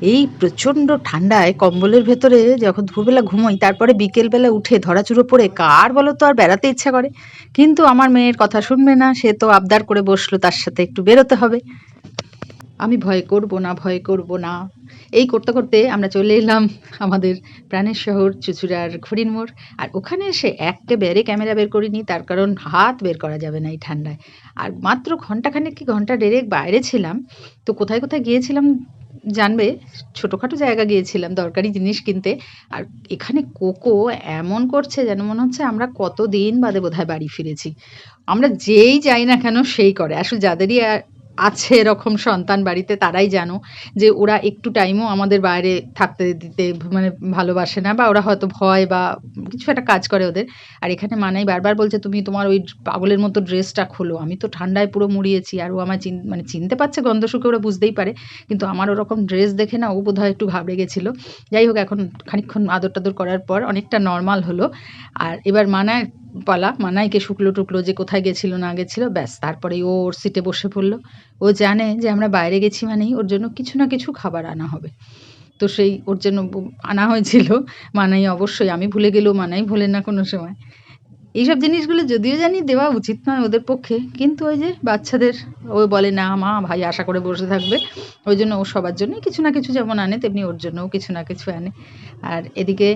এই প্রচণ্ড ঠান্ডায় কম্বলের ভেতরে যখন দুপুরবেলা ঘুমোই, তারপরে বিকেলবেলা উঠে ধরাচুরো পড়ে কার বলো তো আর বেড়াতে ইচ্ছা করে। কিন্তু আমার মেয়ের কথা শুনবে না, সে তো আবদার করে বসলো তার সাথে একটু বেরোতে হবে। আমি ভয় করব না, ভয় করব না, এই করতে করতে আমরা চলে এলাম আমাদের প্রাণের শহর চুঁচুড়ার ঘড়ির মোড়। আর ওখানে এসে একেবারে ক্যামেরা বের করিনি, তার কারণ হাত বের করা যাবে না এই ঠান্ডায়। আর মাত্র ঘন্টাখানেক কি ঘন্টা দেড়েক বাইরে ছিলাম। তো কোথায় কোথায় গিয়েছিলাম জানবে? ছোটোখাটো জায়গা গিয়েছিলাম দরকারি জিনিস কিনতে। আর এখানে কোকো এমন করছে যেন মনে হচ্ছে আমরা কতদিন বাদে বোধহয় বাড়ি ফিরেছি। আমরা যেই যাই না কেন সেই করে। আসলে যাদেরই আছে এরকম সন্তান বাড়িতে তারাই জানো যে ওরা একটু টাইমও আমাদের বাইরে থাকতে দিতে মানে ভালোবাসে না, বা ওরা হয়তো ভয় বা কিছু একটা কাজ করে ওদের। আর এখানে মানাই বারবার বলছে, তুমি তোমার ওই পাগলের মতো ড্রেসটা খোলো। আমি তো ঠান্ডায় পুরো মুড়িয়েছি, আর ও আমায় মানে চিনতে পারছে, গন্ধ শুকে ওরা বুঝতেই পারে। কিন্তু আমার ওরকম ড্রেস দেখে না ও বোধহয় একটু ঘাবড়ে গেছিলো। যাই হোক, এখন খানিকক্ষণ আদর টাদর করার পর অনেকটা নর্মাল হলো। আর এবার মানায় পালা, মানাইকে শুকলো টুকলো যে কোথায় গেছিল না গেছিল, ব্যাস তারপরেই ও ওর সিটে বসে পড়লো। ও জানে যে আমরা বাইরে গেছি মানেই ওর জন্য কিছু না কিছু খাবার আনা হবে। তো সেই ওর জন্য আনা হয়েছিল। মানাই অবশ্যই, আমি ভুলে গেলেও মানাই ভোলে না কোনো সময়। এইসব জিনিসগুলো যদিও জানি দেওয়া উচিত নয় ওদের পক্ষে, কিন্তু ওই যে বাচ্চাদের, ও বলে না মা ভাই আশা করে বসে থাকবে, ওই জন্য ও সবার জন্যই কিছু না কিছু যেমন আনে তেমনি ওর জন্যও কিছু না কিছু আনে। আর এদিকে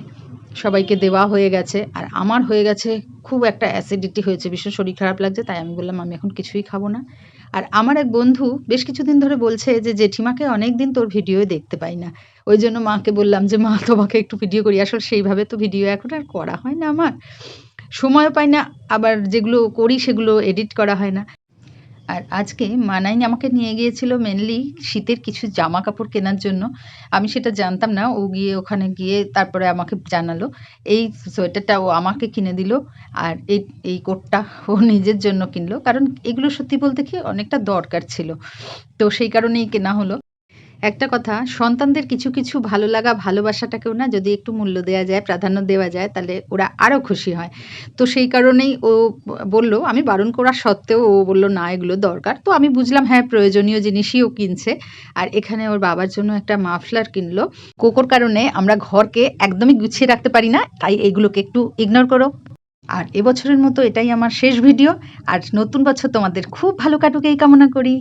সবাইকে দেওয়া হয়ে গেছে, আর আমার হয়ে গেছে খুব একটা অ্যাসিডিটি হয়েছে, ভীষণ শরীর খারাপ লাগছে, তাই আমি বললাম আমি এখন কিছুই খাবো না। আর আমার এক বন্ধু বেশ কিছুদিন ধরে বলছে যে জেঠিমাকে অনেক দিন তোর ভিডিও দেখতে পাই না। ওই জন্য মাকে বললাম যে মা তোমাকে একটু ভিডিও করি। আসলে সেইভাবে তো ভিডিও এখন আর করা হয় না, আমার সময়ও পাই না, আবার যেগুলো করি সেগুলো এডিট করা হয় না। আর আজকে মানাই আমাকে নিয়ে গিয়েছিল মেনলি শীতের কিছু জামা কাপড় কেনার জন্য। আমি সেটা জানতাম না, ও গিয়ে ওখানে গিয়ে তারপরে আমাকে জানালো। এই সোয়েটারটা ও আমাকে কিনে দিল, আর এই কোটটা ও নিজের জন্য কিনলো, কারণ এগুলো সত্যি বলতে কি অনেকটা দরকার ছিল। তো সেই কারণেই কেনা হলো। একটা কথা, সন্তানদের কিছু কিছু ভালো লাগা ভালোবাসাটাকেও না যদি একটু মূল্য দেওয়া যায়, প্রাধান্য দেওয়া যায়, তাহলে ওরা আরও খুশি হয়। তো সেই কারণেই ও বলল, আমি বারণ করা সত্ত্বেও ও বলল না এগুলো দরকার। তো আমি বুঝলাম হ্যাঁ প্রয়োজনীয় জিনিসই ও কিনছে। আর এখানে ওর বাবার জন্য একটা মাফলার কিনলো। কোকোর কারণে আমরা ঘরকে একদমই গুছিয়ে রাখতে পারি না, তাই এইগুলোকে একটু ইগনোর করো। আর এবছরের মতো এটাই আমার শেষ ভিডিও। আর নতুন বছর তোমাদের খুব ভালো কাটুক এই কামনা করি।